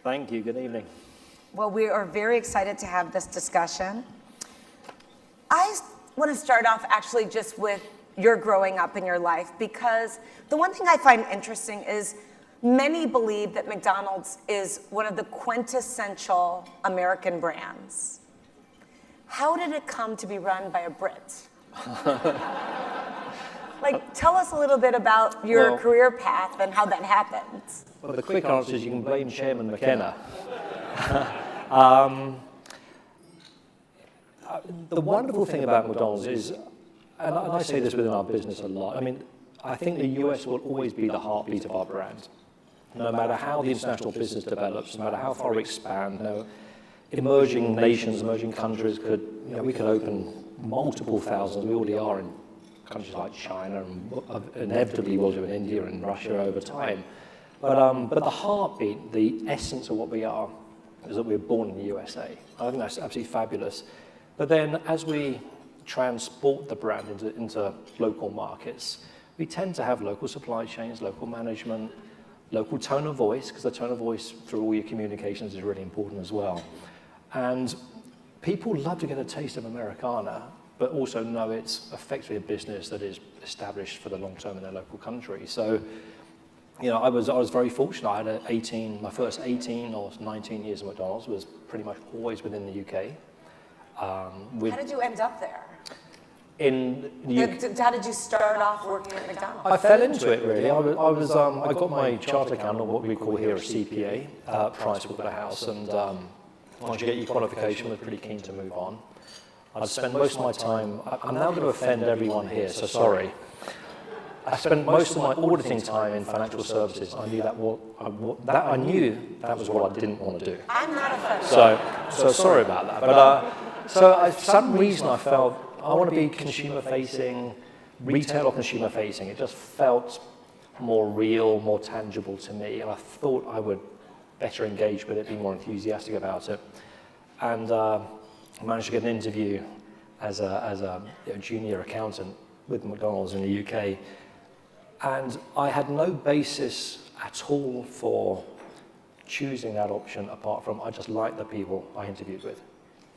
Thank you. Good evening. Well, we are very excited to have this discussion. I want to start off actually just with your growing up in your life, because the one thing I find interesting is many believe that McDonald's is one of the quintessential American brands. How did it come to be run by a Brit? Tell us a little bit about your career path and how that happened. Well, the quick answer is you can blame Chairman McKenna. The wonderful thing about McDonald's is, and I say this within our business a lot, I think the US will always be the heartbeat of our brand. No matter how the international business develops, no matter how far we expand, emerging nations, emerging countries we could open multiple thousands. We already are in countries like China, and inevitably we'll do in India and Russia over time. But the heartbeat, the essence of what we are, is that we're born in the USA. I think that's absolutely fabulous. But then as we transport the brand into local markets, we tend to have local supply chains, local management, local tone of voice, because the tone of voice through all your communications is really important as well. And people love to get a taste of Americana, but also know it's effectively a business that is established for the long term in their local country. So, I was very fortunate. I had my first 18 or 19 years at McDonald's was pretty much always within the UK. How did you end up there? How did you start off working at McDonald's? I fell into it really. I got my chartered accountant, what we call here a CPA, Pricewaterhouse, and once you get your qualification, we're pretty keen to move on. I'd spend most of my time. I'm now going to offend everyone here, so sorry. I spent most of my auditing time in financial services. I knew that was what I didn't want to do. I'm not offended. So sorry about that. But for some reason I felt I want to be consumer-facing, retail or consumer-facing. It just felt more real, more tangible to me, and I thought I would better engage with it, be more enthusiastic about it. And I managed to get an interview as a junior accountant with McDonald's in the UK. And I had no basis at all for choosing that option apart from I just liked the people I interviewed with.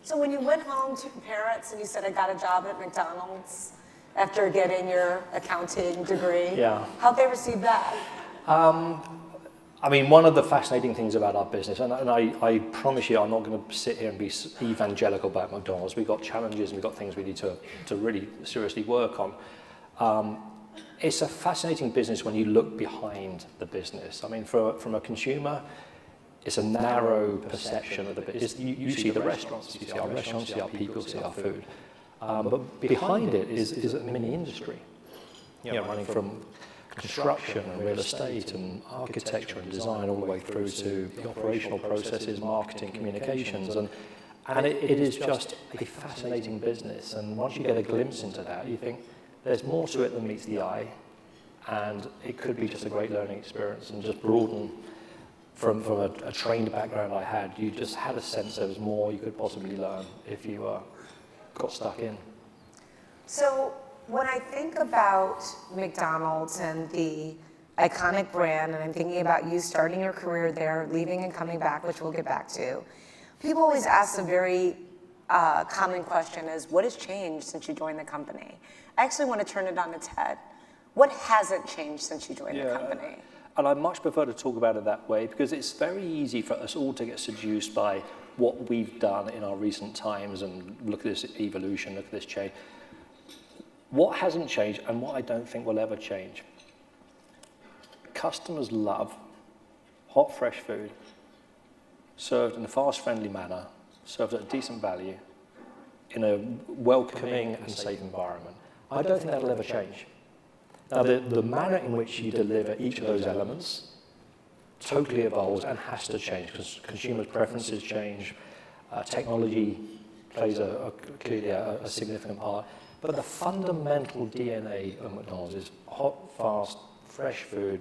So when you went home to your parents and you said, I got a job at McDonald's after getting your accounting degree, how'd they receive that? One of the fascinating things about our business, and I promise you I'm not going to sit here and be evangelical about McDonald's. We've got challenges and we've got things we need to really seriously work on. It's a fascinating business when you look behind the business. From a consumer, it's a narrow perception of the business. You see the restaurants, you see our restaurants, you see our people, you see our food. But behind it is a mini industry, running from construction and real estate and architecture and design all the way through to the operational processes, marketing, communications. And it is just a fascinating business. And once you get a glimpse into that, you think, there's more to it than meets the eye, and it could be just a great learning experience and just broaden from a trained background I had. You just had a sense there was more you could possibly learn if you got stuck in. So when I think about McDonald's and the iconic brand, and I'm thinking about you starting your career there, leaving and coming back, which we'll get back to, people always ask a very common question is, what has changed since you joined the company? I actually want to turn it on its head. What hasn't changed since you joined the company? And I much prefer to talk about it that way because it's very easy for us all to get seduced by what we've done in our recent times and look at this evolution, look at this change. What hasn't changed and what I don't think will ever change. Customers love hot, fresh food served in a fast, friendly manner, served at a decent value, in a welcoming and safe environment. I don't think that'll ever change. Now, the manner in which you deliver each of those elements totally evolves and has to change because consumers' preferences change, technology plays clearly a significant part, but the fundamental DNA of McDonald's is hot, fast, fresh food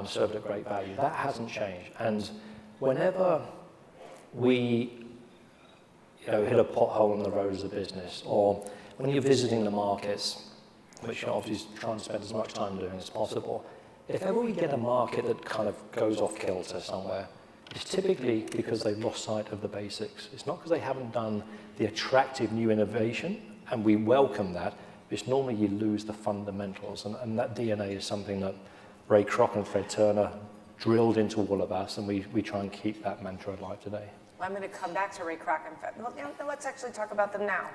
served at great value. That hasn't changed. And whenever we hit a pothole on the road as a business, or when you're visiting the markets, which you're obviously trying to spend as much time doing as possible, if ever we get a market that kind of goes off kilter somewhere, it's typically because they've lost sight of the basics. It's not because they haven't done the attractive new innovation, and we welcome that. It's normally you lose the fundamentals, and that DNA is something that Ray Kroc and Fred Turner drilled into all of us, and we try and keep that mantra alive today. Well, I'm going to come back to Ray Kroc and Fred. Well, let's actually talk about them now.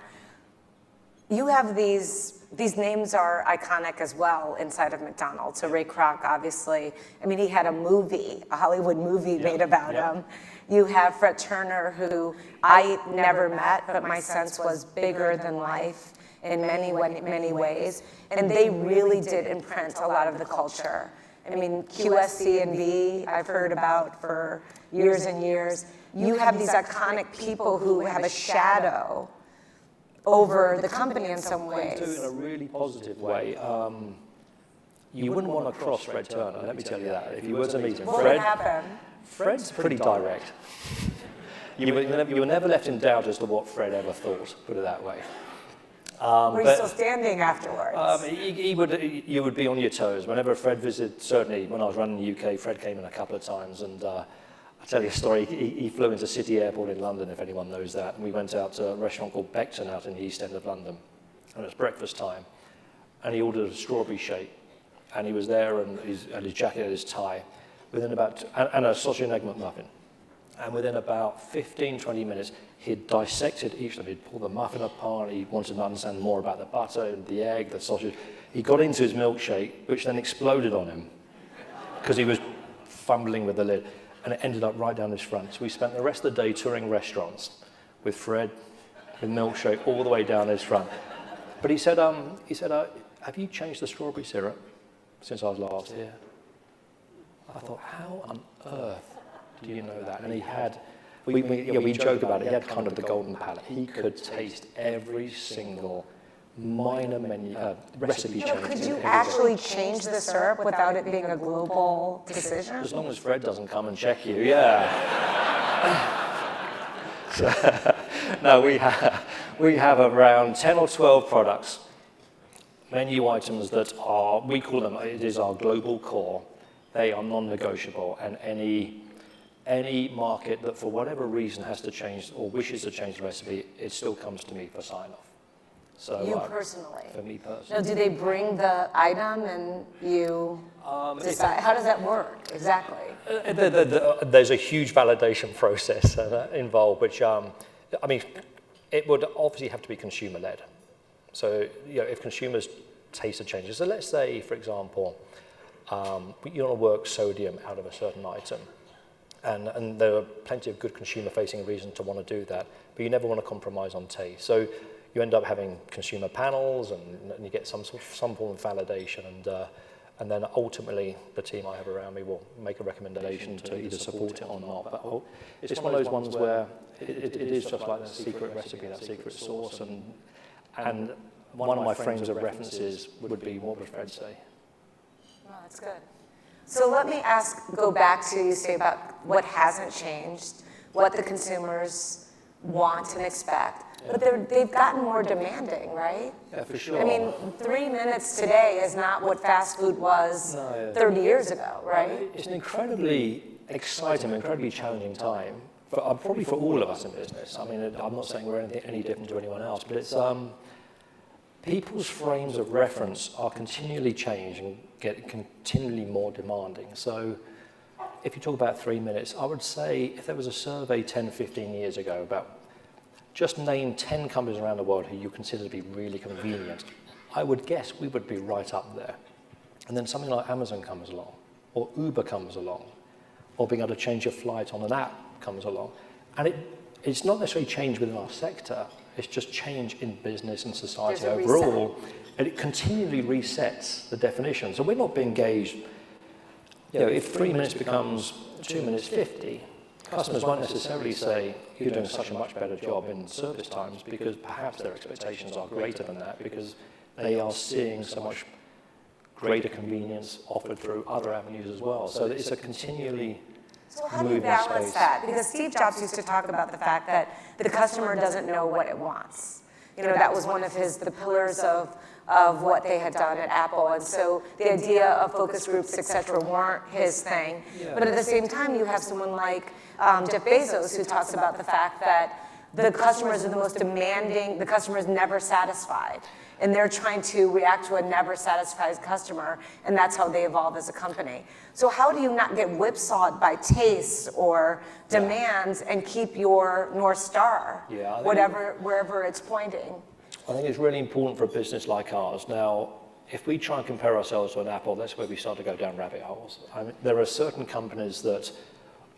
You have these names are iconic as well inside of McDonald's. So Ray Kroc, obviously, I mean, he had a movie, a Hollywood movie made about him. You have Fred Turner, who I never met, but my sense was bigger than life in many ways. And they really did imprint a lot of the culture. I mean, QSC&B, I've heard about for years and years. You have these iconic people who have a shadow over the company in some ways. In a really positive way. You wouldn't want to cross Fred Turner, let me tell you that. If you were to meet him, What would happen? Fred's pretty direct. You were never left in doubt as to what Fred ever thought, put it that way. Were you still standing afterwards? You would be on your toes. Whenever Fred visited, certainly when I was running the UK, Fred came in a couple of times, and I'll tell you a story. He flew into City Airport in London, if anyone knows that, and we went out to a restaurant called Beckton out in the East End of London, and it was breakfast time, and he ordered a strawberry shake, and he was there, and had his jacket and his tie, and a sausage and egg McMuffin. And within about 15, 20 minutes, he had dissected each of them. He'd pulled the muffin apart. He wanted to understand more about the butter, the egg, the sausage. He got into his milkshake, which then exploded on him because he was fumbling with the lid, and it ended up right down his front. So we spent the rest of the day touring restaurants with Fred, with milkshake all the way down his front. But he said, have you changed the strawberry syrup since I was last here? I thought, how on earth do you know that? And he had, we joke about it, he had kind of the golden palate. He could taste every single minor recipe change. Could you actually change the syrup without it being a global decision? As long as Fred doesn't come and check you, yeah. No, we have around 10 or 12 products, menu items that are, we call them, it is our global core. They are non-negotiable, and any market that for whatever reason has to change or wishes to change the recipe, it still comes to me for sign-off. So you personally? For me personally. Now, do they bring the item and you decide? How does that work exactly? There's a huge validation process involved, which, it would obviously have to be consumer-led. So, if consumers taste the changes, so let's say, for example, you want to work sodium out of a certain item. And there are plenty of good consumer-facing reasons to want to do that, but you never want to compromise on taste. So you end up having consumer panels, and you get some form of validation, and then ultimately the team I have around me will make a recommendation to either support it or not. But it's one of those ones where it is just like that secret recipe, that secret sauce, and one of my frames of references would be, what would Fred say? Well, that's good. So let me go back to you say about what hasn't changed, what the consumers want and expect. But they've gotten more demanding, right? Yeah, for sure. I mean, 3 minutes today is not what fast food was 30 years ago, right? It's an incredibly exciting, incredibly challenging time, probably for all of us in business. I mean, I'm not saying we're any different to anyone else, but it's people's frames of reference are continually changing and get continually more demanding. So if you talk about 3 minutes, I would say if there was a survey 10, 15 years ago about just name 10 companies around the world who you consider to be really convenient, I would guess we would be right up there. And then something like Amazon comes along, or Uber comes along, or being able to change your flight on an app comes along. And it's not necessarily change within our sector, it's just change in business and society overall. And it continually resets the definition. So we're not being gauged, if 3 minutes becomes 2 minutes 50, customers won't necessarily say, you're doing such a much better job in service times, because perhaps their expectations are greater than that, because they are seeing so much greater convenience offered through other avenues as well. So it's a continually So how do you balance that? Because Steve Jobs used to talk about the fact that the customer doesn't know what it wants. that was one of the pillars of what they had done at Apple. And so the idea of focus groups, et cetera, weren't his thing. Yeah. But at the same time, you have someone like Jeff Bezos who talks about the fact that the customers are the most demanding, the customer is never satisfied. And they're trying to react to a never satisfied customer, and that's how they evolve as a company. So how do you not get whipsawed by tastes or demands and keep your North Star, wherever it's pointing? I think it's really important for a business like ours. Now, if we try and compare ourselves to an Apple, that's where we start to go down rabbit holes. I mean, there are certain companies that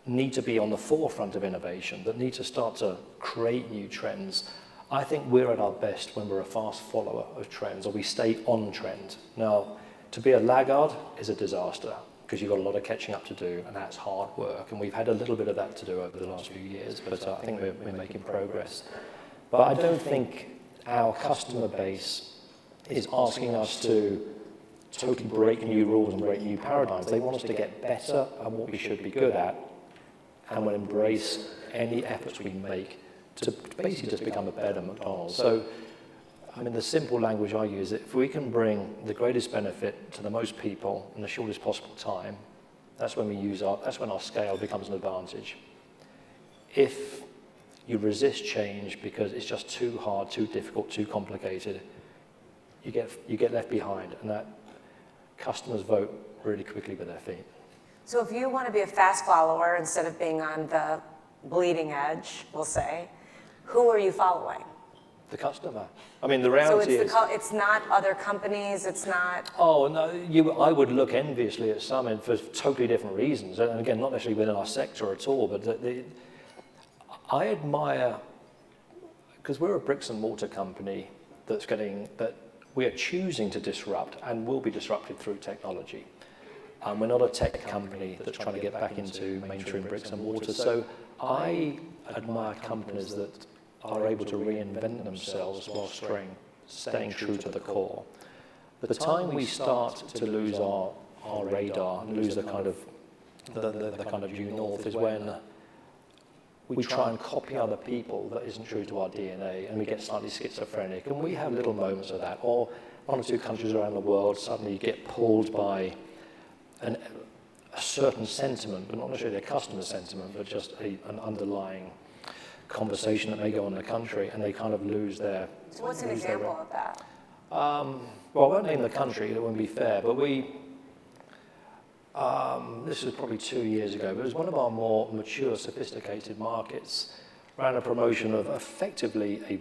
need to be on the forefront of innovation, that need to start to create new trends. I think we're at our best when we're a fast follower of trends, or we stay on trend. Now, to be a laggard is a disaster, because you've got a lot of catching up to do, and that's hard work. And we've had a little bit of that to do over the last few years, but I think we're making progress. But I don't think our customer base is asking us to totally break new rules and break new paradigms. They want us to get better at what we should be good at, and will embrace any efforts we make to basically just become a better McDonald's. So, I mean, the simple language I use, if we can bring the greatest benefit to the most people in the shortest possible time, that's when that's when our scale becomes an advantage. If you resist change because it's just too hard, too difficult, too complicated, you get left behind, and that customers vote really quickly with their feet. So if you want to be a fast follower instead of being on the bleeding edge, we'll say, who are you following? The customer. I mean, the reality is... it's not other companies, it's not... Oh, no, I would look enviously at some for totally different reasons. And again, not necessarily within our sector at all, but I admire, because we're a bricks and mortar company that we are choosing to disrupt and will be disrupted through technology. We're not a tech company that's trying to get back into mainstream bricks and mortar. So I admire companies that are able to reinvent themselves while staying true to the core. The time we start to lose our radar and lose the kind of due north is when we try and copy other people that isn't true to our DNA, and we get slightly schizophrenic. And we have little moments of that. Or one or two countries around the world suddenly get pulled by a certain sentiment, but not necessarily a customer sentiment, but just an underlying conversation that may go on in the country, and they kind of lose their... So what's an example of that? Well, I won't name the country, it wouldn't be fair, but this was probably 2 years ago, but it was one of our more mature, sophisticated markets, ran a promotion of effectively a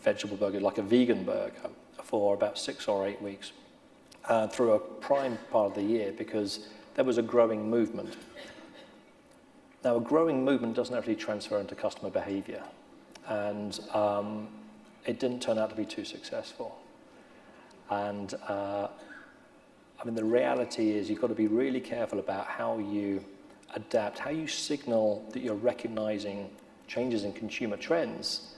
vegetable burger, like a vegan burger, for about 6 or 8 weeks through a prime part of the year, because there was a growing movement. Now, a growing movement doesn't actually transfer into customer behavior, and it didn't turn out to be too successful. And I mean, the reality is you've got to be really careful about how you adapt, how you signal that you're recognizing changes in consumer trends,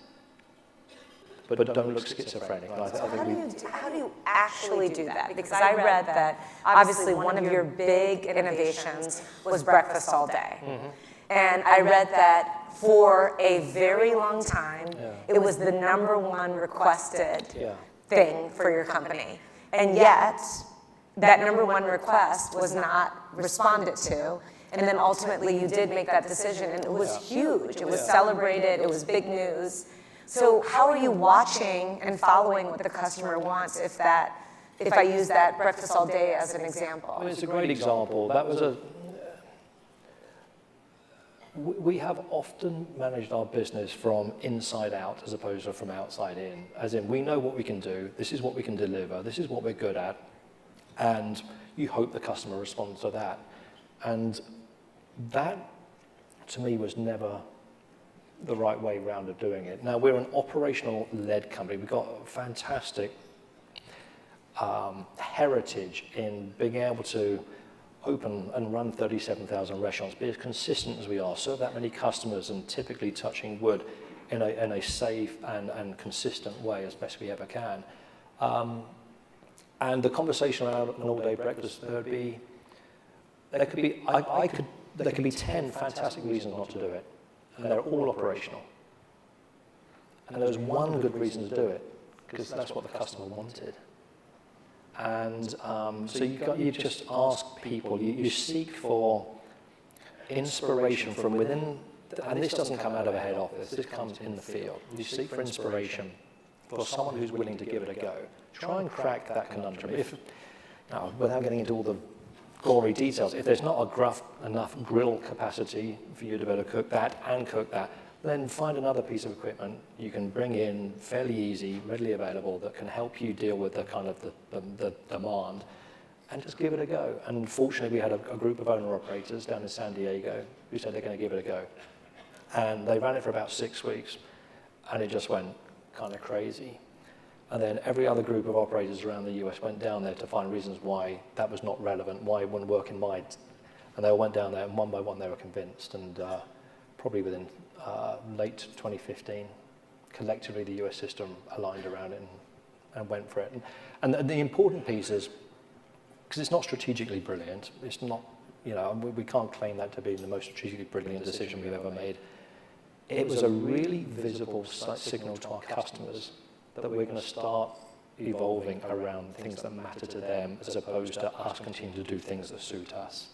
but don't look schizophrenic. How do you actually do that? Because I read that obviously one of your big innovations was breakfast all day. Mm-hmm. And I read that for a very long time, it was the #1 requested thing for your company. And yet, that #1 request was not responded to. And then ultimately you did make that decision, and it was huge. It was celebrated, it was big news. So how are you watching and following what the customer wants if I use that breakfast all day as an example? I mean, it's a great example. That was we have often managed our business from inside out as opposed to from outside in. As in, we know what we can do, this is what we can deliver, this is what we're good at, and you hope the customer responds to that. And that, to me, was never the right way round of doing it. Now, we're an operational-led company. We've got a fantastic heritage in being able to open and run 37,000 restaurants, be as consistent as we are, serve that many customers, and typically touching wood in a safe and consistent way as best we ever can. And the conversation around an all-day breakfast, there could be 10 fantastic reasons not to do it, and they're all operational. And there's one good reason to do it, because that's what the customer wanted. And so you just ask people, you seek for inspiration from within, and this doesn't come out of a head office, this comes in the field. You seek for inspiration for someone who's willing to give it a go. Try and crack that conundrum. Without getting into all the gory details, if there's not enough grill capacity for you to be able to cook that, then find another piece of equipment you can bring in fairly easy, readily available, that can help you deal with the kind of the demand, and just give it a go. And fortunately, we had a group of owner-operators down in San Diego who said they're going to give it a go. And they ran it for about 6 weeks, and it just went kind of crazy. And then every other group of operators around the US went down there to find reasons why that was not relevant, why it wouldn't work in my... And they all went down there, and one by one they were convinced. And probably within late 2015, collectively the US system aligned around it and went for it. And the important piece is, because it's not strategically brilliant, it's not, we can't claim that to be the most strategically brilliant decision we've ever made. It was a really visible signal to our customers that we're going to start evolving around things that matter to them, as opposed to us continuing to do things that suit us.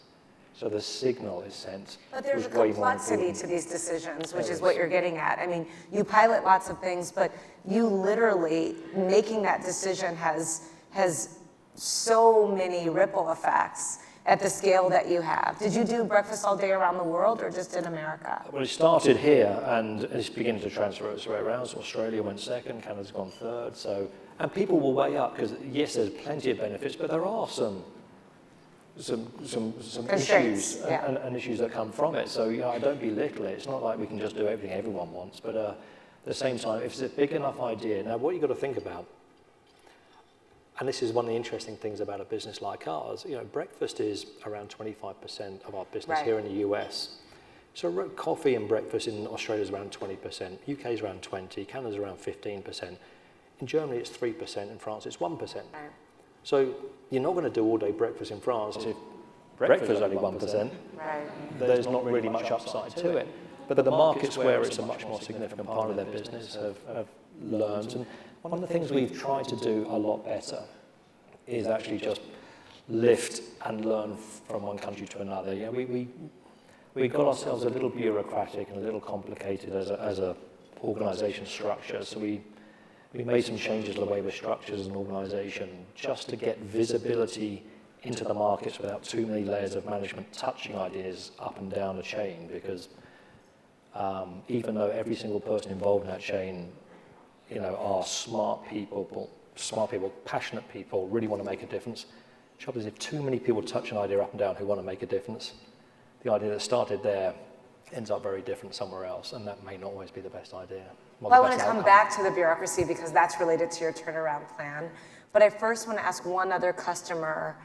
So the signal is sent. But there's a complexity to these decisions, which is what you're getting at. I mean, you pilot lots of things, but you literally making that decision has so many ripple effects at the scale that you have. Did you do breakfast all day around the world, or just in America? Well, it started here, and it's beginning to transfer its way around. So Australia went second, Canada's gone third. So, and people will weigh up, because yes, there's plenty of benefits, but there are some issues and issues that come from it. So I don't belittle it. It's not like we can just do everything everyone wants, but at the same time, if it's a big enough idea, now what you've got to think about, and this is one of the interesting things about a business like ours, breakfast is around 25% of our business here in the US. So coffee and breakfast in Australia is around 20%, UK is around 20%, Canada's around 15%. In Germany it's 3%, in France it's 1%. Right. So you're not going to do all day breakfast in France if breakfast is only 1%. Right. There's not really much upside to it. But the markets where it's a much more significant part of their business have learned. And one of the things we've tried to do a lot better is actually just lift and learn from one country to another. We got ourselves a little bureaucratic and a little complicated as a organisation structure. So we made some changes to the way we're structured as an organisation, just to get visibility into the markets without too many layers of management touching ideas up and down the chain, because even though every single person involved in that chain are smart people, passionate people, really want to make a difference. The trouble is, if too many people touch an idea up and down who want to make a difference, the idea that started there ends up very different somewhere else, and that may not always be the best idea. Well, I want to come back to the bureaucracy, because that's related to your turnaround plan. But I first want to ask one other customer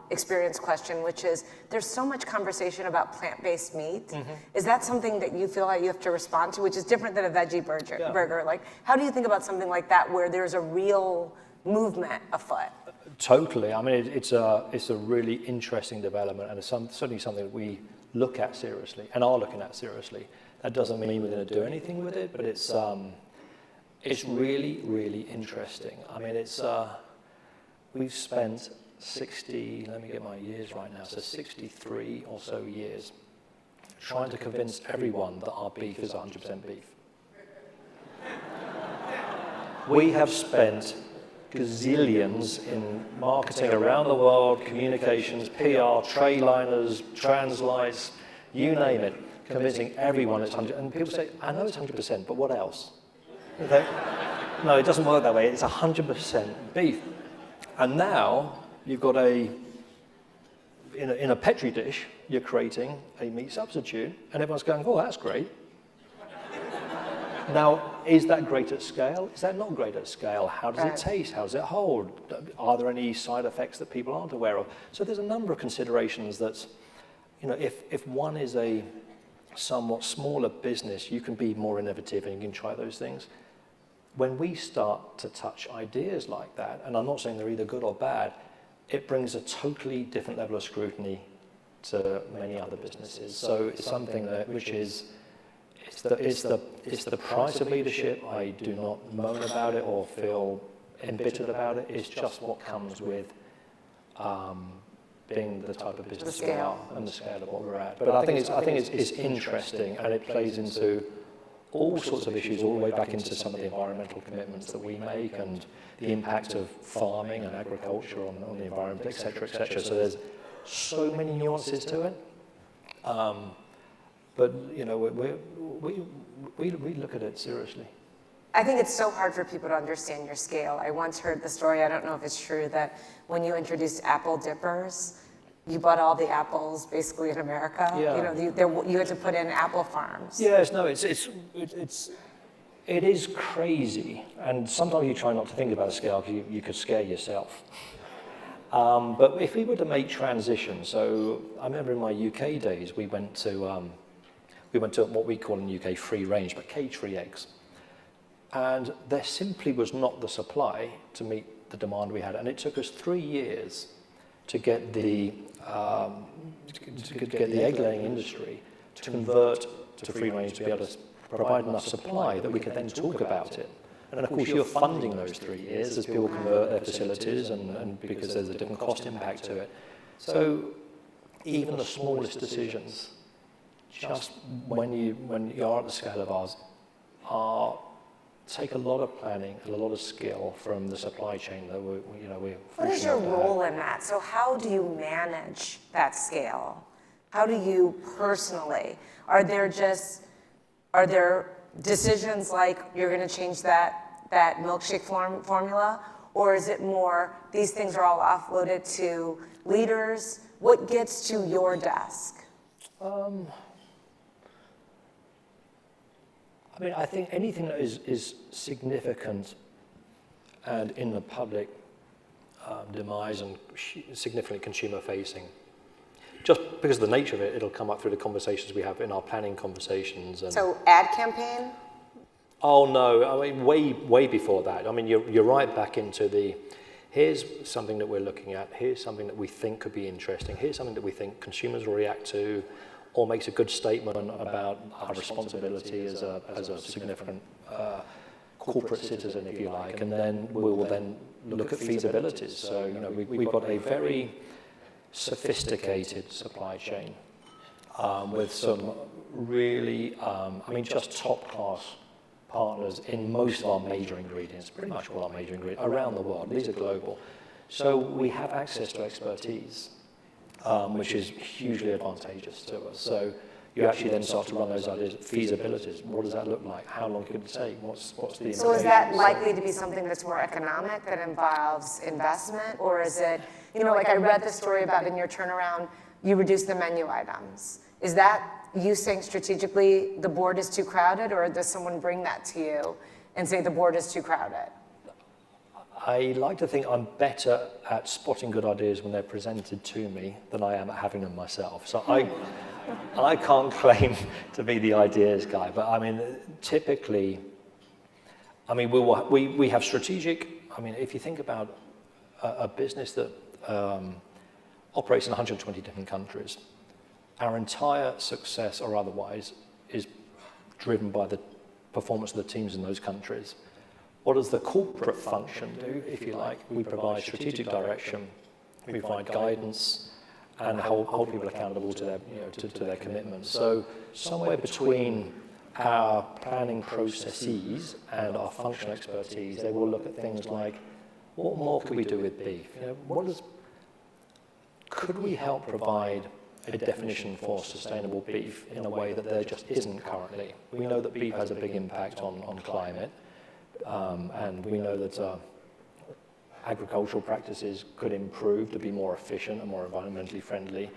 experience question, which is, there's so much conversation about plant-based meat. Mm-hmm. Is that something that you feel like you have to respond to, which is different than a veggie burger? Like, how do you think about something like that, where there's a real movement afoot? Totally. I mean, it's a really interesting development, and it's certainly something that we look at seriously and are looking at seriously. That doesn't mean we're going to do anything with it, but it's really, really interesting. I mean, we've spent 60, let me get my years right now, so 63 or so years trying to convince everyone that our beef is 100% beef. We have spent gazillions in marketing around the world, communications, PR, tray liners, translites, you name it, convincing everyone it's 100%. And people say, I know it's 100%, but what else? No, it doesn't work that way. It's 100% beef. And now you've got in a Petri dish, you're creating a meat substitute, and everyone's going, oh, that's great. Now, is that great at scale? Is that not great at scale? How does it taste? How does it hold? Are there any side effects that people aren't aware of? So there's a number of considerations that, if one is a somewhat smaller business, you can be more innovative and you can try those things. When we start to touch ideas like that, and I'm not saying they're either good or bad, it brings a totally different level of scrutiny to many other businesses. So it's something which is it's the price of leadership. I do not moan about it or feel embittered about it. It's just what comes with being the type of business we are and the scale of what we're at. But I think it's interesting, and it plays into all sorts of issues, all the way back into some of the environmental commitments that we make and the impact of farming and agriculture on the environment, et cetera, et cetera. So there's so many nuances to it. But you know, we look at it seriously. I think it's so hard for people to understand your scale. I once heard the story, I don't know if it's true, that when you introduced apple dippers, you bought all the apples basically in America. Yeah. You know, you had to put in apple farms. Yes, no, it is crazy, and sometimes you try not to think about a scale because you could scare yourself. But if we were to make transition, so I remember in my UK days, we went to what we call in the UK free range, but cage-free eggs. And there simply was not the supply to meet the demand we had. And it took us 3 years to get the egg-laying industry to convert to free range to be able to provide enough supply that we could then talk about it. And of course, you're funding those 3 years as people convert their facilities and because there's a different cost impact to it. So even the smallest decisions, just when you are at the scale of ours, take a lot of planning and a lot of skill from the supply chain that we're What is your role in that? So how do you manage that scale? How do you personally? Are there decisions like you're going to change that milkshake formula, or is it more these things are all offloaded to leaders? What gets to your desk? I mean, I think anything that is significant and in the public demise and significantly consumer-facing, just because of the nature of it, it'll come up through the conversations we have in our planning conversations. And so ad campaign? Oh no, I mean way before that. I mean, you're right back into here's something that we're looking at, here's something that we think could be interesting, here's something that we think consumers will react to, or makes a good statement about our responsibility as a significant corporate citizen, if you like, and then we will then look at feasibilities. So we've got a very sophisticated supply chain with some really, just top-class partners in most of our major ingredients, pretty much all our major ingredients around the world. These are global. So we have access to expertise, which is hugely advantageous to us. So you actually then start to run those ideas, feasibilities. What does that look like? How long could it take? What's the implications? So is that likely to be something that's more economic, that involves investment? Or is it, like I read the story about in your turnaround, you reduce the menu items. Is that you saying strategically the board is too crowded, or does someone bring that to you and say the board is too crowded? I like to think I'm better at spotting good ideas when they're presented to me than I am at having them myself. So I can't claim to be the ideas guy, but I mean, typically, we have strategic. I mean, if you think about a business that operates in 120 different countries, our entire success or otherwise is driven by the performance of the teams in those countries. What does the corporate function do, if you like? We provide strategic direction, we provide guidance, and hold people accountable to their commitments. So somewhere between our planning processes and our functional expertise, they will look at things like, what more could we do with beef? Could we help provide a definition for sustainable beef in a way that there just isn't currently? We know that beef has a big impact on climate. And we know that agricultural practices could improve to be more efficient and more environmentally friendly.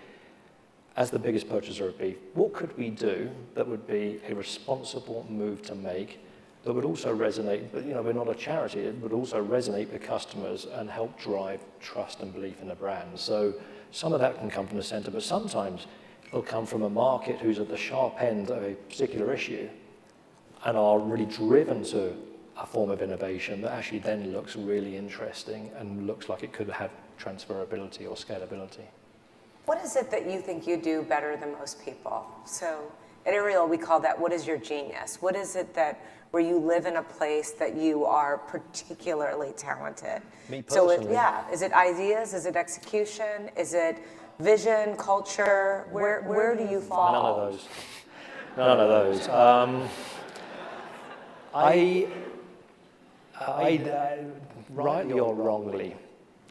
As the biggest purchaser of beef, what could we do that would be a responsible move to make that would also resonate, but we're not a charity, it would also resonate with customers and help drive trust and belief in the brand. So some of that can come from the center, but sometimes it'll come from a market who's at the sharp end of a particular issue and are really driven to a form of innovation that actually then looks really interesting and looks like it could have transferability or scalability. What is it that you think you do better than most people? So At Ariel, we call that, what is your genius? What is it that, where you live in a place that you are particularly talented? Me personally? So is it ideas? Is it execution? Is it vision, culture? Where do you fall? None of those. None of those. Rightly or wrongly,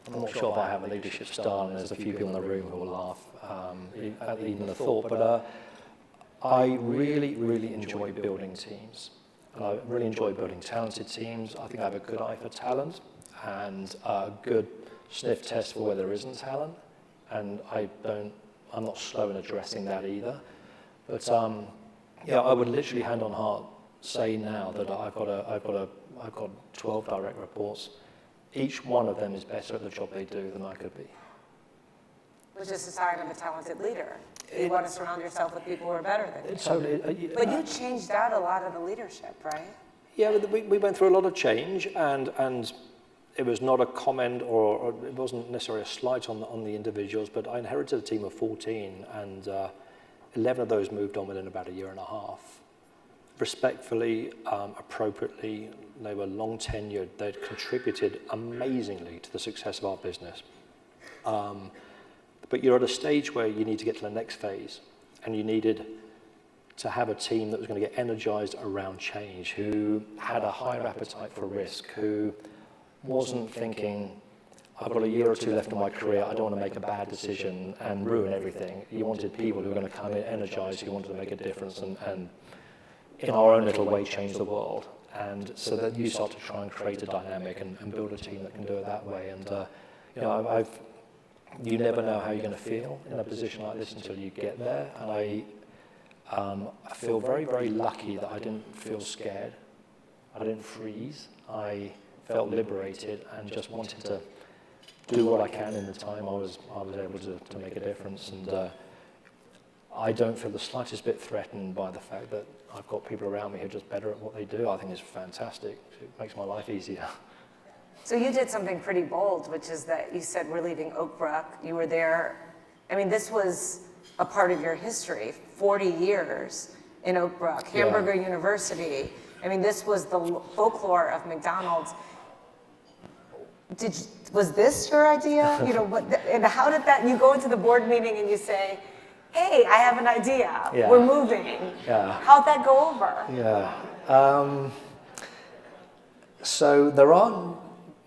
I'm not sure if I have a leadership style, and there's a few people in the room who will laugh at even the thought, but I really, really enjoy building teams. And I really enjoy building talented teams. I think I have a good eye for talent and a good sniff test for where there isn't talent. And I'm not slow in addressing that either. But I would literally hand on heart say now that I've got 12 direct reports. Each one of them is better at the job they do than I could be. Which is a sign of a talented leader. You want to surround yourself with people who are better than you. Totally. But you changed out a lot of the leadership, right? Yeah, we went through a lot of change, and it was not a comment or it wasn't necessarily a slight on the individuals, but I inherited a team of 14, and 11 of those moved on within about a year and a half. Respectfully, appropriately, they were long tenured. They'd contributed amazingly to the success of our business. But you're at a stage where you need to get to the next phase, and you needed to have a team that was going to get energized around change, who had a higher appetite for risk, who wasn't thinking, I've got a year or two left in my career, I don't want to make a bad decision and ruin everything. You wanted people who were going to come in energized, who wanted to make a difference and in our own little way change the world. And so that you start to try and create a dynamic and build a team that can do it that way. And you never know how you're going to feel in a position like this until you get there. And I feel very, very lucky that I didn't feel scared. I didn't freeze. I felt liberated and just wanted to do what I can in the time I was able to make a difference. And I don't feel the slightest bit threatened by the fact that I've got people around me who are just better at what they do. I think it's fantastic. It makes my life easier. So you did something pretty bold, which is that you said we're leaving Oakbrook. You were there. I mean, this was a part of your history, 40 years in Oakbrook, Hamburger University. I mean, this was the folklore of McDonald's. Was this your idea? And how did that, you go into the board meeting and you say, hey, I have an idea. Yeah. We're moving. Yeah. How'd that go over? Yeah. So there aren't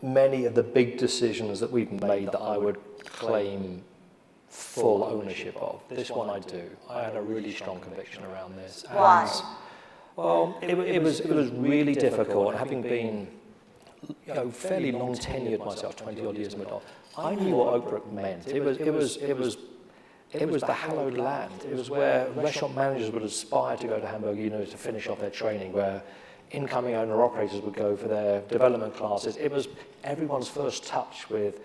many of the big decisions that we've made that I would claim full ownership of. This one I do. I had a really strong conviction around this. Why? Well, it was really difficult. Having been fairly long tenured myself, 20 odd years in McDonald's, I knew what Oakbrook meant. It was the hallowed land. It was where restaurant managers would aspire to go to Hamburg, to finish off their training, where incoming owner-operators would go for their development classes. It was everyone's first touch with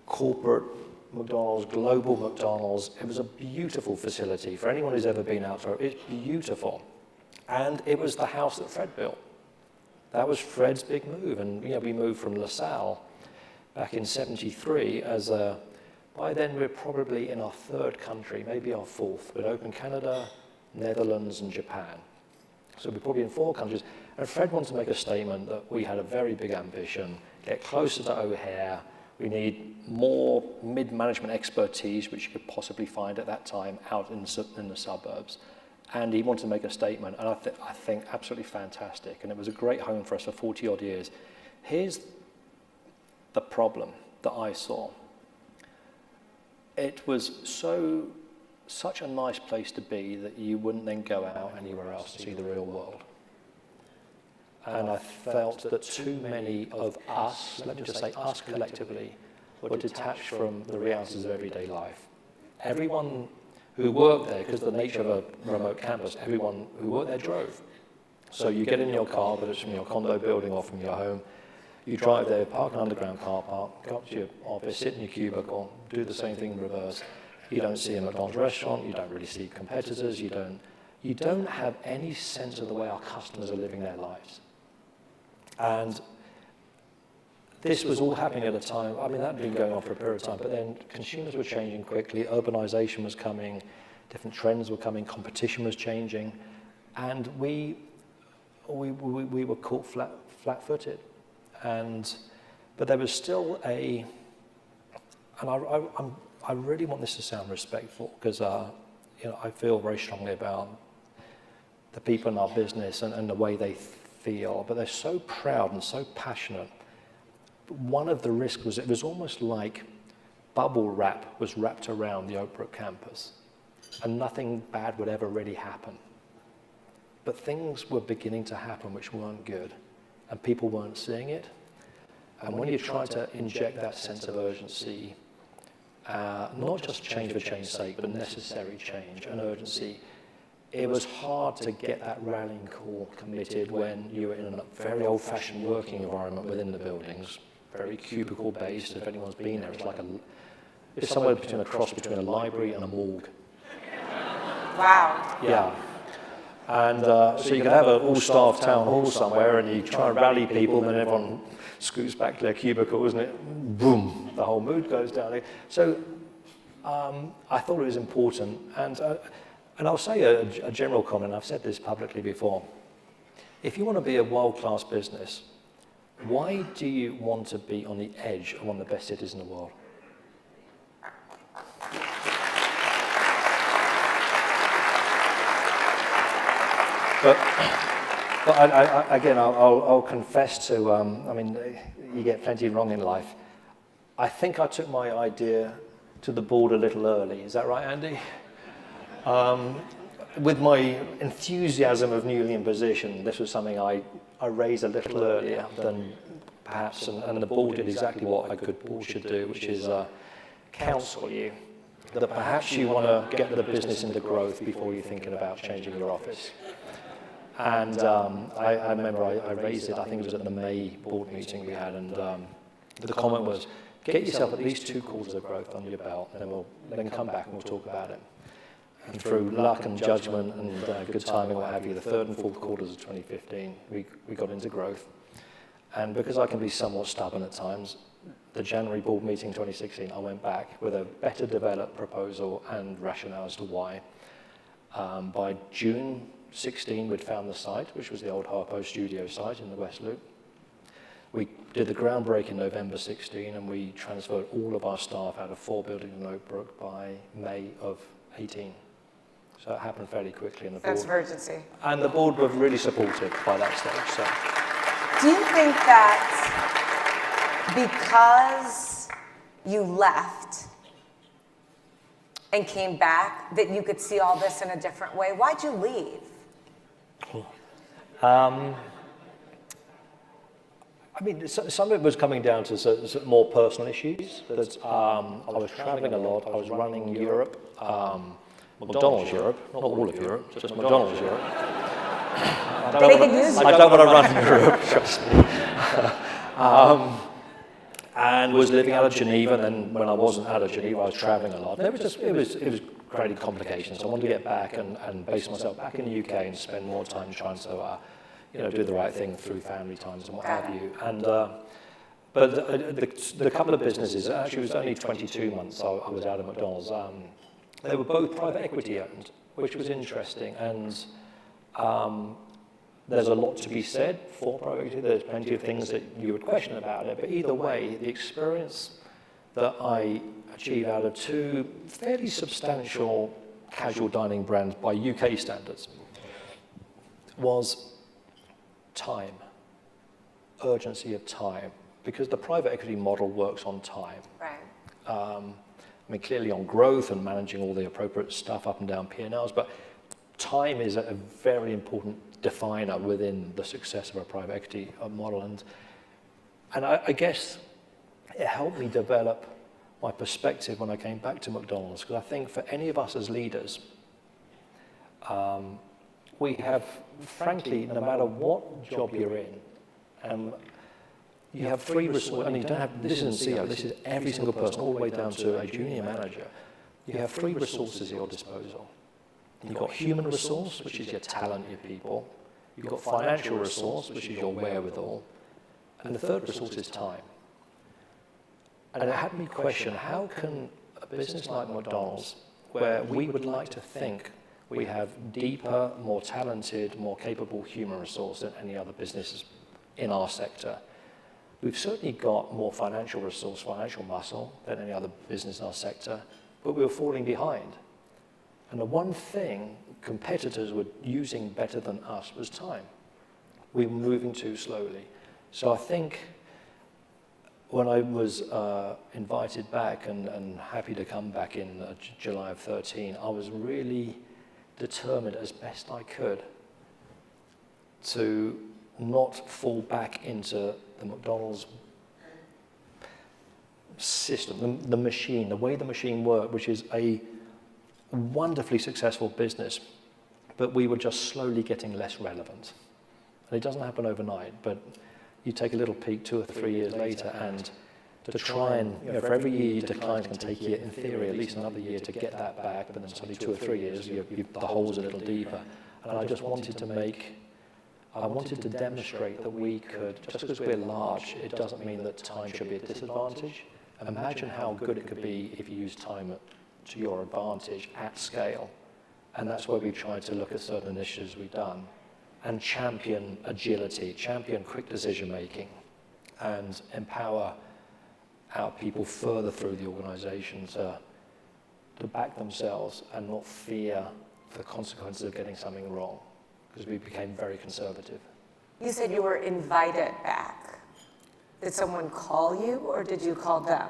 corporate McDonald's, global McDonald's. It was a beautiful facility. For anyone who's ever been out there, it's beautiful. And it was the house that Fred built. That was Fred's big move. And we moved from LaSalle back in '73 as by then we're probably in our third country, maybe our fourth. We'd opened Canada, Netherlands, and Japan. So we're probably in 4 countries. And Fred wanted to make a statement that we had a very big ambition, get closer to O'Hare. We need more mid-management expertise, which you could possibly find at that time out in the suburbs. And he wanted to make a statement, and I think absolutely fantastic. And it was a great home for us for 40 odd years. Here's the problem that I saw. It was such a nice place to be that you wouldn't then go out anywhere else to see the real world. And I felt that too many of us, let me just say us collectively, were detached from the realities of everyday life. Everyone who worked there, because of the nature of a remote campus, everyone who worked there drove. So you get in your car, whether it's from your condo building or from your home, you drive there, park an underground car park, go up to your office, sit in your cubicle, do the same thing in reverse. You don't see a McDonald's restaurant, you don't really see competitors, you don't have any sense of the way our customers are living their lives. And this was all happening at a time, that had been going on for a period of time, but then consumers were changing quickly, urbanization was coming, different trends were coming, competition was changing, and we were caught flat-footed. But there was still and I really want this to sound respectful, because I feel very strongly about the people in our business and the way they feel, but they're so proud and so passionate. One of the risks was it was almost like bubble wrap was wrapped around the Oakbrook campus, and nothing bad would ever really happen. But things were beginning to happen which weren't good, and people weren't seeing it. And when you try to inject that sense of urgency, not just change for change's sake, but necessary change and urgency, it was hard to get that rallying call committed when you were in a very old-fashioned working environment within the buildings, very cubicle-based. If anyone's been there, it's somewhere between a cross between a library and a morgue. Wow. Yeah. And so you could have an all-staff town hall somewhere, and you try and rally people, and then everyone scoots back to their cubicle, isn't it? Boom, the whole mood goes down. So I thought it was important, and I'll say a general comment. I've said this publicly before. If you want to be a world-class business, why do you want to be on the edge of one of the best cities in the world? But again, I'll confess to, you get plenty wrong in life. I think I took my idea to the board a little early. Is that right, Andy? With my enthusiasm of newly in position, this was something I raised a little earlier than perhaps, and the board did exactly what a good board should do, which is counsel you that perhaps you want to get the business into growth before you're thinking about changing your office. And I remember I raised it, I think it was at the May board meeting we had, and the comment was, get yourself at least 2 quarters of growth under your belt, and then come back and we'll talk about it. And through luck and judgment and good timing, what have you, the 3rd and 4th quarters of 2015, we got into growth. And because I can be somewhat stubborn at times, the January board meeting 2016, I went back with a better developed proposal and rationale as to why. By June 16, we'd found the site, which was the old Harpo studio site in the West Loop. We did the groundbreak in November 16, and we transferred all of our staff out of 4 buildings in Oakbrook by May of 18. So it happened fairly quickly. And the Sense of urgency. And the board were really supportive by that stage. So. Do you think that because you left and came back, that you could see all this in a different way? Why'd you leave? Some of it was coming down to more personal issues. That I was traveling a lot. I was running Europe, McDonald's Europe, not all of Europe, just McDonald's Europe. I don't want to run Europe, trust me. And was living out of Geneva. And then when I wasn't out of Geneva, I was traveling a lot. And it was creating complications. I wanted to get back and base myself back in the UK and spend more time trying to, do the right thing through family times and what have you. And but the couple of businesses, actually, it was only 22 months I was out of McDonald's. They were both private equity owned, which was interesting. And there's a lot to be said for private equity. There's plenty of things that you would question about it. But either way, the experience that I achieved out of 2 fairly substantial casual dining brands by UK standards was time, urgency of time, because the private equity model works on time. Right. Clearly on growth and managing all the appropriate stuff up and down P&Ls, but time is a very important definer within the success of a private equity model. And I guess it helped me develop my perspective when I came back to McDonald's, because I think for any of us as leaders, we have, frankly, no matter what job you're in, you have 3 resources, and you don't have, this isn't CEO, this is every single person, all the way down to a junior manager. You have 3 resources at your disposal. You've got human resource, which is your talent, your people. You've got financial resource, which is your wherewithal. And the 3rd resource is time. And it had me question, how can a business like McDonald's, where we would like to think we have deeper, more talented, more capable human resource than any other businesses in our sector. We've certainly got more financial resource, financial muscle than any other business in our sector, but we were falling behind. And the one thing competitors were using better than us was time. We were moving too slowly. So I think when I was invited back and happy to come back in July of 13, I was really determined as best I could to not fall back into the McDonald's system, the machine, the way the machine worked, which is a wonderfully successful business, but we were just slowly getting less relevant. And it doesn't happen overnight, but you take a little peek 2 or 3 years later, and to try and, for every year you decline, it can take you, in theory, at least another year to get that back, but then suddenly 2 or 3 years, the hole's a little deeper. And I just wanted to demonstrate that we could, just because we're large, it doesn't mean that time should be a disadvantage. Imagine how good it could be if you use time to your advantage at scale. And that's where we've tried to look at certain initiatives we've done and champion agility, champion quick decision making, and empower our people further through the organization to back themselves and not fear the consequences of getting something wrong, because we became very conservative. You said you were invited back. Did someone call you, or did you call them?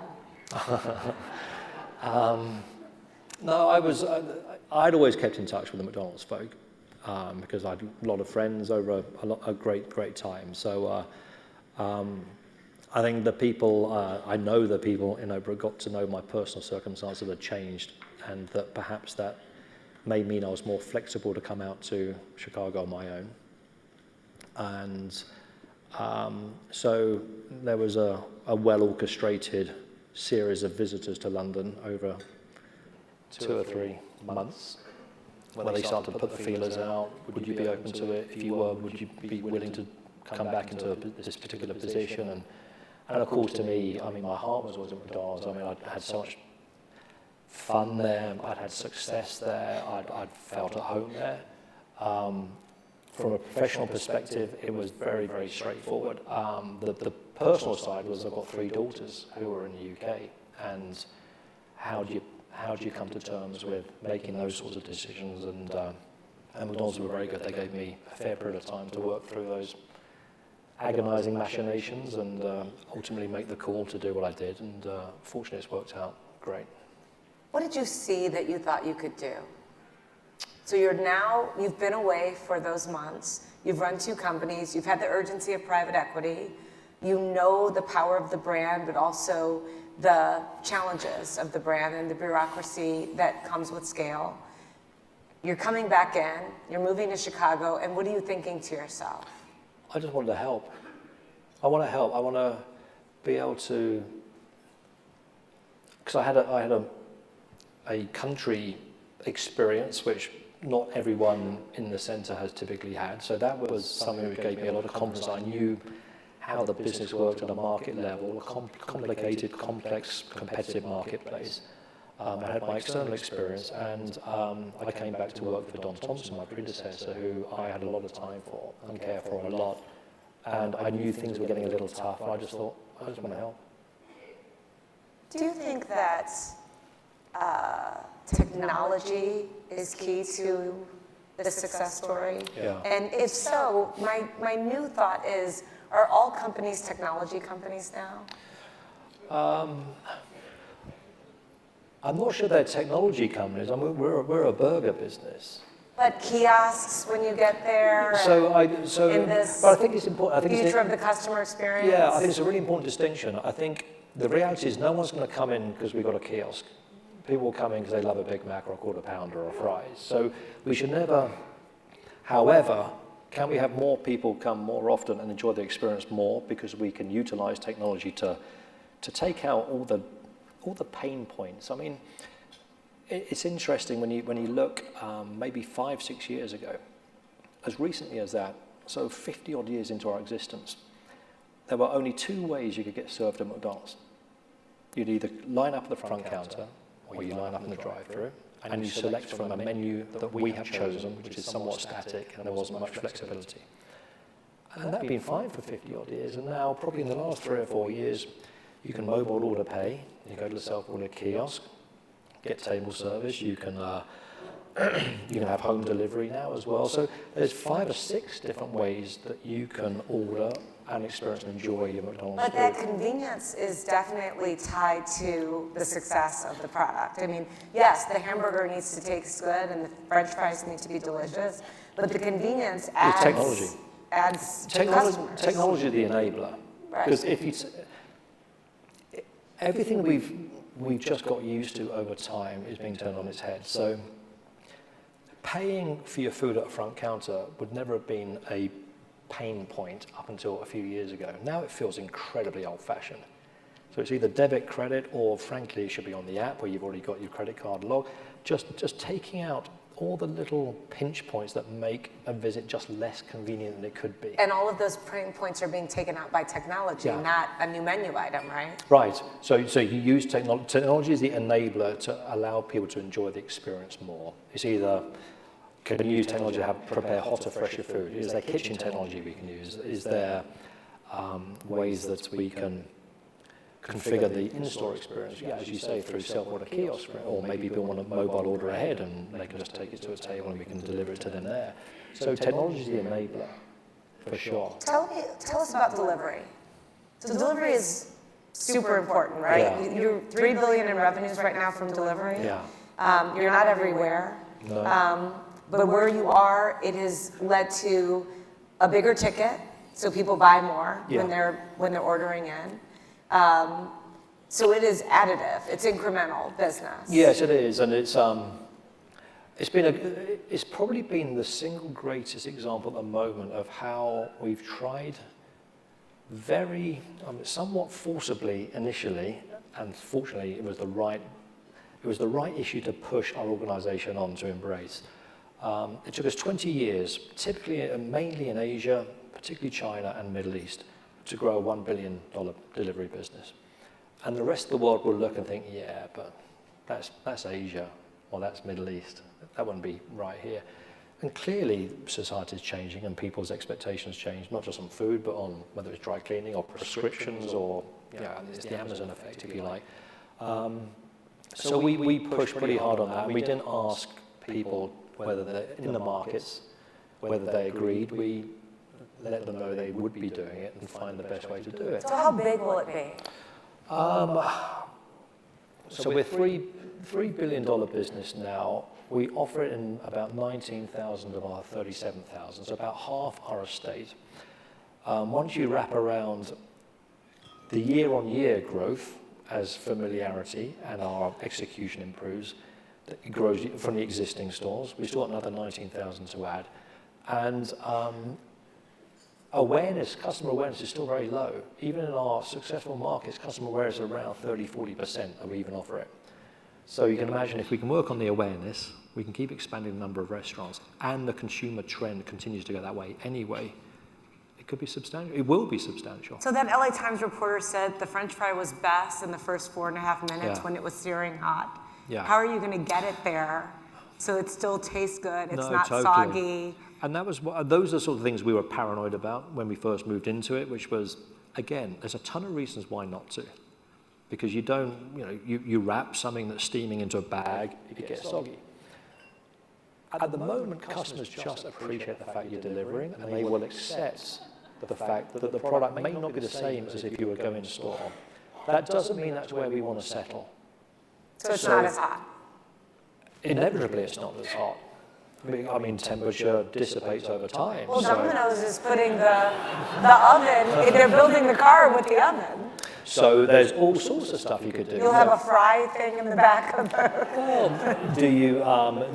No, I'd always kept in touch with the McDonald's folk because I had a lot of friends over a great time. So I think the people, I know the people in Oakbrook got to know my personal circumstances had changed, and that perhaps that may mean I was more flexible to come out to Chicago on my own. And so there was a well-orchestrated series of visitors to London over 2 or 3 months, when they started to put the feelers out. Would you be open to it? If you were, would you be willing to come back into this particular position? And of course, to me, I mean, my heart was always at McDonald's. I mean, I'd had so much fun there. I'd had success there. I'd felt at home there. From a professional perspective, it was very, very straightforward. The personal side was I've got 3 daughters who are in the UK, and how do you come to terms with making those sorts of decisions? And McDonald's were very good. They gave me a fair period of time to work through those agonizing machinations and ultimately make the call to do what I did. And fortunately, it's worked out great. What did you see that you thought you could do? So you've been away for those months. You've run 2 companies. You've had the urgency of private equity. You know the power of the brand, but also the challenges of the brand and the bureaucracy that comes with scale. You're coming back in, you're moving to Chicago, and what are you thinking to yourself? I just wanted to help. I want to help. I want to be able to, because I had a country experience which not everyone in the centre has typically had. So that was something that gave me a lot of confidence. I knew how the business worked at a market level, a complicated, complex, competitive marketplace. I had my external experience, and I came back to work for Don Thompson, my predecessor, who I had a lot of time for and care for a lot. And I knew things were getting a little tough, and I just thought, I just want to help. Do you think that technology is key to the success story? Yeah. And if so, my new thought is, are all companies technology companies now? I'm not sure they're technology companies. I mean, we're a burger business. But kiosks when you get there. In this, but I think it's important. Future of the customer experience. Yeah, I think it's a really important distinction. I think the reality is no one's going to come in because we've got a kiosk. People will come in because they love a Big Mac or a quarter pounder or fries. So we should never. However, can we have more people come more often and enjoy the experience more, because we can utilize technology to take out all the pain points. I mean, it's interesting when you look maybe 5-6 years ago, as recently as that, so 50 odd years into our existence, there were only 2 ways you could get served at McDonald's. You'd either line up at the front counter, or you line up in the drive-thru, and you select from a menu that we have chosen, which is somewhat static, and there wasn't much flexibility. And that's been fine for 50 odd years, and now probably in the last 3 or 4 years, you can mobile order pay, you go to the self-order kiosk, get table service, you can have home delivery now as well. So there's 5 or 6 different ways that you can order and experience and enjoy your McDonald's But food. that convenience is definitely tied to the success of the product. I mean, yes, the hamburger needs to taste good and the French fries need to be delicious, but the convenience adds technology. Customers. Technology is the enabler. Right. Because if you everything we've just got used to over time is being turned on its head. So paying for your food at a front counter would never have been a pain point up until a few years ago. Now it feels incredibly old-fashioned. So it's either debit, credit, or frankly it should be on the app where you've already got your credit card log. Just taking out all the little pinch points that make a visit just less convenient than it could be. And all of those pain points are being taken out by technology, Yeah. not a new menu item, right? Right. So you use technology. Technology is the enabler to allow people to enjoy the experience more. It's either can you use technology to prepare hotter, fresher food? Is there kitchen technology we can use? Is there ways that we can configure the in-store experience? Yeah, as you say, through self-order kiosks, or maybe people want a mobile order ahead and they can just take it to a table and we can deliver it to them there. So technology is the enabler, for sure. Tell us about delivery. So delivery is super important, right? Yeah. You're $3 billion in revenues right now from delivery. Yeah. You're not everywhere. No. But where you are, it has led to a bigger ticket, so people buy more Yeah. when they're ordering in. So it is additive. It's incremental business. Yes, it is, and it's probably been the single greatest example at the moment of how we've tried very somewhat forcibly initially, and fortunately it was the right issue to push our organisation on to embrace. It took us 20 years, typically mainly in Asia, particularly China and Middle East, to grow a $1 billion delivery business. And the rest of the world will look and think, yeah, but that's Asia, or that's Middle East. That wouldn't be right here. And clearly society is changing and people's expectations change, not just on food, but on whether it's dry cleaning or prescriptions or, it's the Amazon effect, if you like. So we pushed pretty hard on that. We didn't ask people whether they're in the markets, whether they agreed. We let them know they would be doing it and find the best way to do it. So how big will it be? So we're $3 billion business now. We offer it in about 19,000 of our 37,000, so about half our estate. Once you wrap around the year-on-year growth as familiarity and our execution improves, it grows from the existing stores. We've still got another 19,000 to add. And customer awareness is still very low. Even in our successful markets, customer awareness is around 30-40% that we even offer it. So you can imagine if we can work on the awareness, we can keep expanding the number of restaurants, and the consumer trend continues to go that way anyway, it could be substantial. It will be substantial. So that LA Times reporter said the French fry was best in the first 4.5 minutes Yeah. when it was searing hot. Yeah. How are you going to get it there so it still tastes good, it's not totally. soggy? And those are sort of things we were paranoid about when we first moved into it, which was, again, there's a ton of reasons why not to. Because you wrap something that's steaming into a bag, it gets soggy. At the moment, customers just appreciate the fact you're delivering, and they will accept the fact that the product may not be the same as if you were going to store. That doesn't mean that's where we want to settle. So it's not as hot. Inevitably, it's not as hot. I mean, temperature dissipates over time. Well, so- Domino's is putting the oven, they're building the car with the oven. So there's all sorts of stuff you could do. You'll have a fry thing in the back of the... Well, do you,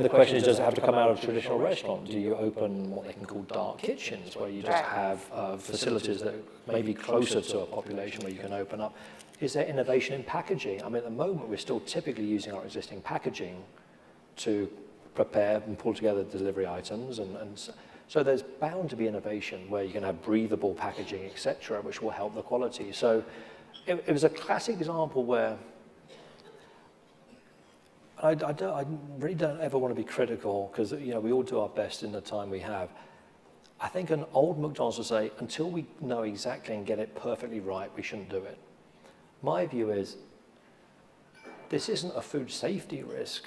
the question is, does it have to come out of a traditional restaurant? Do you open what they can call dark kitchens, where you just Right. have facilities that may be closer to a population where you can open up? Is there innovation in packaging? I mean, at the moment, we're still typically using our existing packaging to prepare and pull together delivery items. So there's bound to be innovation where you can have breathable packaging, et cetera, which will help the quality. So it was a classic example where I really don't ever want to be critical because we all do our best in the time we have. I think an old McDonald's would say, until we know exactly and get it perfectly right, we shouldn't do it. My view is, this isn't a food safety risk.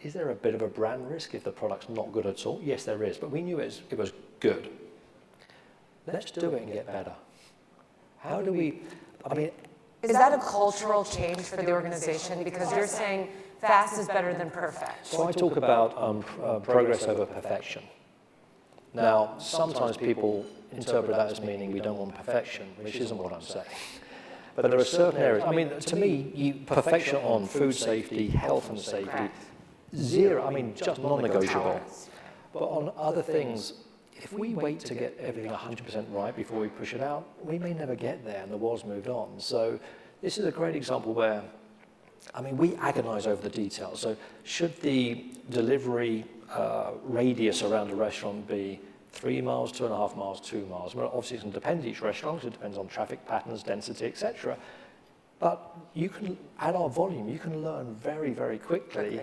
Is there a bit of a brand risk if the product's not good at all? Yes, there is, but we knew it was good. Let's do it and get better. How do we, Is that a cultural change for the organization? Because you're saying fast is better than perfect. So I talk about progress over perfection. Now, sometimes people interpret that as meaning we don't want perfection, which isn't what I'm saying. But there are certain areas, to me, perfection on food safety, health and safety, zero, just non-negotiable. But on other things, if we wait to get everything 100% right before we push it out, we may never get there, and the world's moved on. So this is a great example where, we agonize over the details. So should the delivery radius around a restaurant be 3 miles, 2.5 miles, 2 miles? Well, obviously, it's going to depend each restaurant. It depends on traffic patterns, density, etc. But you can, at our volume, you can learn very, very quickly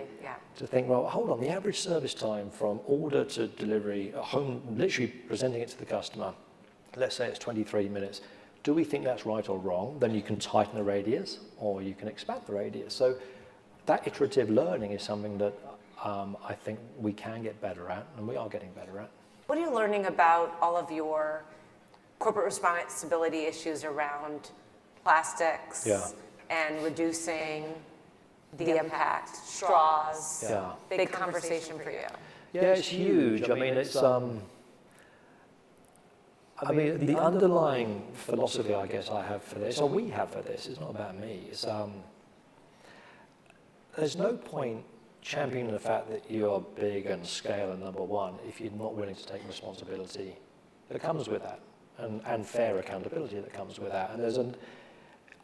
to think, well, hold on, the average service time from order to delivery, home, literally presenting it to the customer, let's say it's 23 minutes. Do we think that's right or wrong? Then you can tighten the radius, or you can expand the radius. So that iterative learning is something that I think we can get better at, and we are getting better at. What are you learning about all of your corporate responsibility issues around plastics and reducing the impact, straws? Big conversation for you. Yeah, it's huge. It's the underlying philosophy I guess I have for this, or we have for this, it's not about me. It's there's no point championing the fact that you're big and scale and number one if you're not willing to take responsibility that comes with that, and fair accountability that comes with that. And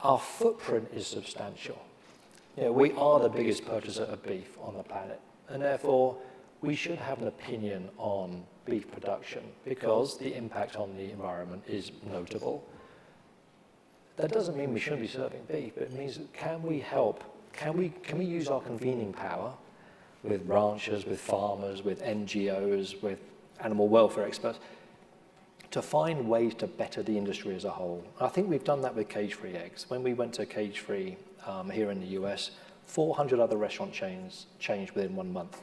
our footprint is substantial. We are the biggest purchaser of beef on the planet, and therefore we should have an opinion on beef production because the impact on the environment is notable. That doesn't mean we shouldn't be serving beef, but it means can we help? Can we use our convening power with ranchers, with farmers, with NGOs, with animal welfare experts to find ways to better the industry as a whole? I think we've done that with cage-free eggs. When we went to cage-free here in the US, 400 other restaurant chains changed within 1 month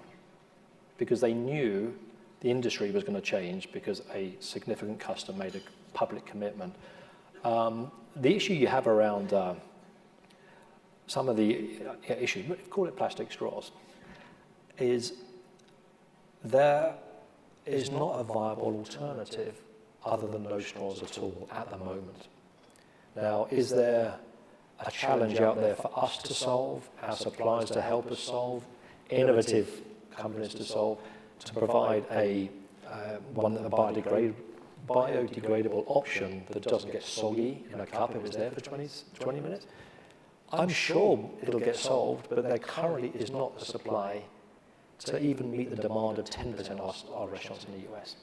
because they knew the industry was going to change because a significant customer made a public commitment. The issue you have around some of the issues, call it plastic straws, is there is not a viable alternative other than no straws at all at the moment. Now, is there a challenge out there for us to solve, our suppliers to help us solve, innovative companies to solve, to provide a biodegradable option that doesn't get soggy in a cup if it's there for 20 minutes? I'm sure it'll get solved, but there currently is not the supply to even meet the demand of 10% of our restaurants in the US.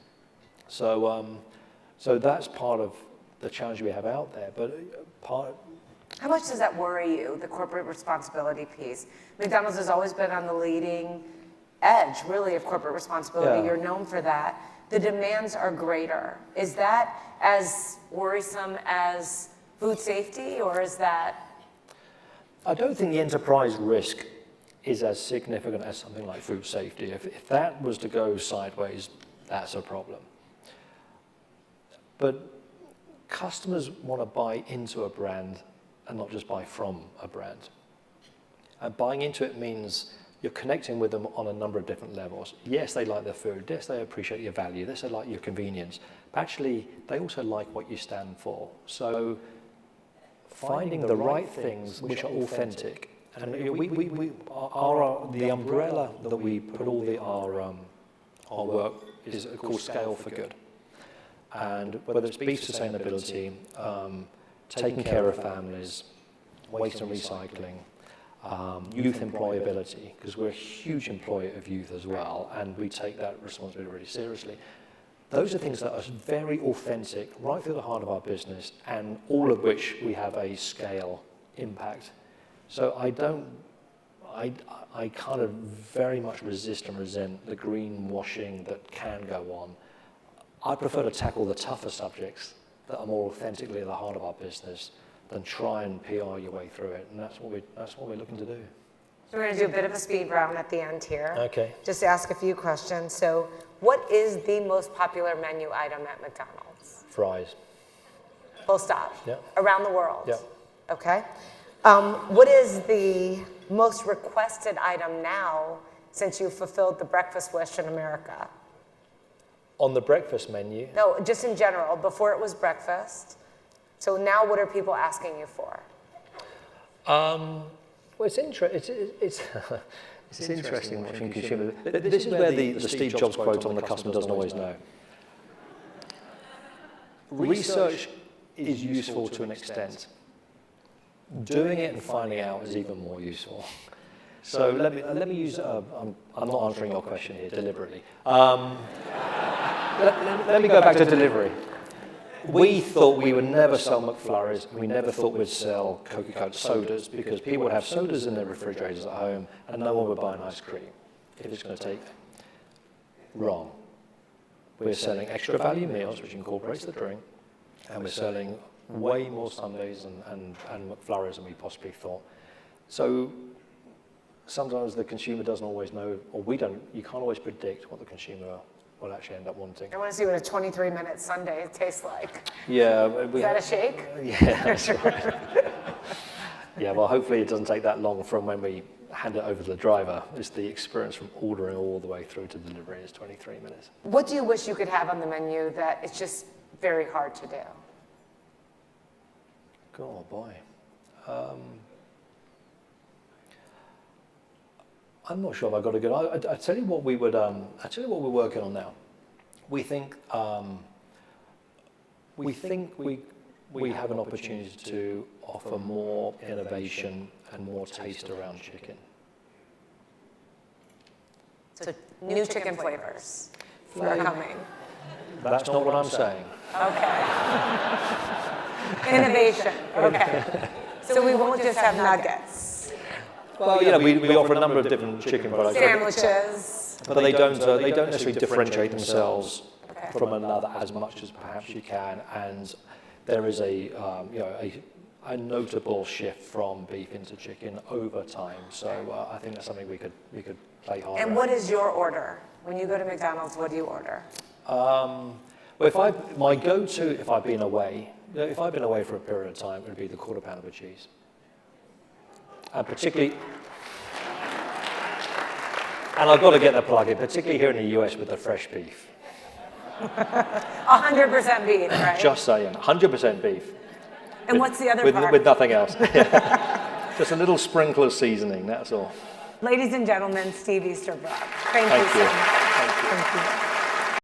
So that's part of the challenge we have out there. But how much does that worry you, the corporate responsibility piece? McDonald's has always been on the leading edge, really, of corporate responsibility. Yeah. You're known for that. The demands are greater. Is that as worrisome as food safety, or is that? I don't think the enterprise risk is as significant as something like food safety. If that was to go sideways, that's a problem. But customers want to buy into a brand and not just buy from a brand. And buying into it means you're connecting with them on a number of different levels. Yes, they like their food. Yes, they appreciate your value. Yes, they like your convenience. But actually, they also like what you stand for. So finding the right things which are authentic. And the umbrella that we put all our work is called Scale for Good. And whether it's beef sustainability, taking care of families, waste and recycling, youth employability, because we're a huge employer of youth as well, and we take that responsibility really seriously. Those are things that are very authentic, right through the heart of our business, and all of which we have a scale impact. So I kind of very much resist and resent the greenwashing that can go on. I prefer to tackle the tougher subjects that are more authentically at the heart of our business than try and PR your way through it, and that's what we're looking to do. So we're going to do a bit of a speed round at the end here. Okay. Just to ask a few questions. So what is the most popular menu item at McDonald's? Fries. Full stop? Yeah. Around the world? Yeah. Okay. What is the most requested item now since you fulfilled the breakfast wish in America? On the breakfast menu? No, just in general, before it was breakfast. So now what are people asking you for? Well, it's interesting watching consumers. This is where the Steve Jobs quote on the customer doesn't always know. Research is useful to an extent. Doing it and finding out is even more useful. So let me use, I'm not answering your question here deliberately. Let me go back to delivery. We thought we would never sell McFlurries, and we never thought we'd sell Coca-Cola sodas because people would have sodas in their refrigerators at home and no one would buy an ice cream if it's going to take. Wrong. We're selling extra value meals, which incorporates the drink, and we're selling way more sundaes and McFlurries than we possibly thought. So sometimes the consumer doesn't always know, or you can't always predict what the consumer will actually end up wanting. I want to see what a 23-minute sundae tastes like. Yeah. Is that a shake? Yeah, that's right. Yeah, well, hopefully it doesn't take that long from when we hand it over to the driver. It's the experience from ordering all the way through to delivery is 23 minutes. What do you wish you could have on the menu that it's just very hard to do? Oh boy. I'm not sure if I got a good. I tell you what we would. I tell you what we're working on now. We think we have an opportunity to offer more innovation and more taste around chicken. So new chicken flavors are coming. That's not what I'm saying. Okay. Innovation. Okay. So we won't just have nuggets. Well, you know, we offer a number of different chicken products. Sandwiches. But they don't necessarily differentiate themselves from another as much as perhaps you can. And there is a notable shift from beef into chicken over time. So I think that's something we could play hard. And what is your order? When you go to McDonald's, what do you order? Well, my go-to, if I've been away for a period of time, would be the quarter pounder with cheese. And particularly, and I've got to get the plug in, particularly here in the US with the fresh beef. 100% beef, right? Just saying, 100% beef. And what's the other part? With nothing else. Just a little sprinkle of seasoning, that's all. Ladies and gentlemen, Steve Easterbrook. Thank you so much.